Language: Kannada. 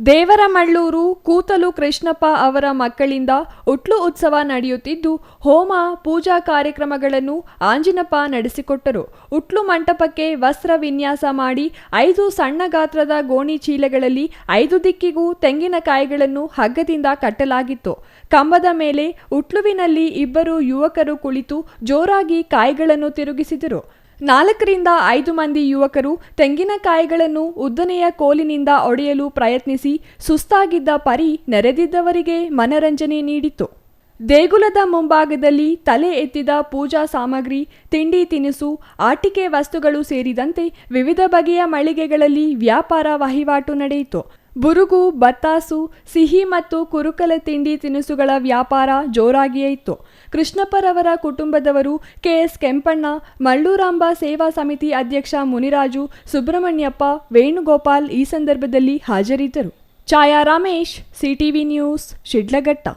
ದೇವರಮಳ್ಳೂರು ಕೂತಲು ಕೃಷ್ಣಪ್ಪ ಅವರ ಮಕ್ಕಳಿಂದ ಉಟ್ಲು ಉತ್ಸವ ನಡೆಯುತ್ತಿದ್ದು, ಹೋಮ ಪೂಜಾ ಕಾರ್ಯಕ್ರಮಗಳನ್ನು ಆಂಜಿನಪ್ಪ ನಡೆಸಿಕೊಟ್ಟರು. ಉಟ್ಲು ಮಂಟಪಕ್ಕೆ ವಸ್ತ್ರ ವಿನ್ಯಾಸ ಮಾಡಿ 5 ಸಣ್ಣ ಗಾತ್ರದ ಗೋಣಿ ಚೀಲಗಳಲ್ಲಿ 5 ದಿಕ್ಕಿಗೂ ತೆಂಗಿನಕಾಯಿಗಳನ್ನು ಹಗ್ಗದಿಂದ ಕಟ್ಟಲಾಗಿತ್ತು. ಕಂಬದ ಮೇಲೆ ಉಟ್ಲುವಿನಲ್ಲಿ 2 ಯುವಕರು ಕುಳಿತು ಜೋರಾಗಿ ಕಾಯಿಗಳನ್ನು ತಿರುಗಿಸಿದರು. 4 ರಿಂದ 5 ಮಂದಿ ಯುವಕರು ತೆಂಗಿನಕಾಯಿಗಳನ್ನು ಉದ್ದನೆಯ ಕೋಲಿನಿಂದ ಒಡೆಯಲು ಪ್ರಯತ್ನಿಸಿ ಸುಸ್ತಾಗಿದ್ದ ಪರಿ ನೆರೆದಿದ್ದವರಿಗೆ ಮನರಂಜನೆ ನೀಡಿತು. ದೇಗುಲದ ಮುಂಭಾಗದಲ್ಲಿ ತಲೆ ಎತ್ತಿದ ಪೂಜಾ ಸಾಮಗ್ರಿ, ತಿಂಡಿ ತಿನಿಸು, ಆಟಿಕೆ ವಸ್ತುಗಳು ಸೇರಿದಂತೆ ವಿವಿಧ ಬಗೆಯ ಮಳಿಗೆಗಳಲ್ಲಿ ವ್ಯಾಪಾರ ವಹಿವಾಟು ನಡೆಯಿತು. ಬುರುಗು, ಬತ್ತಾಸು, ಸಿಹಿ ಮತ್ತು ಕುರುಕಲ ತಿಂಡಿ ತಿನಿಸುಗಳ ವ್ಯಾಪಾರ ಜೋರಾಗಿಯೇ ಇತ್ತು. ಕೃಷ್ಣಪ್ಪರವರ ಕುಟುಂಬದವರು ಕೆಎಸ್ ಕೆಂಪಣ್ಣ, ಮಳ್ಳೂರಾಂಬ ಸೇವಾ ಸಮಿತಿ ಅಧ್ಯಕ್ಷ ಮುನಿರಾಜು, ಸುಬ್ರಹ್ಮಣ್ಯಪ್ಪ, ವೇಣುಗೋಪಾಲ್ ಈ ಸಂದರ್ಭದಲ್ಲಿ ಹಾಜರಿದ್ದರು. ಛಾಯಾ ರಮೇಶ್, ಸಿಟಿವಿ ನ್ಯೂಸ್, ಶಿಡ್ಲಘಟ್ಟ.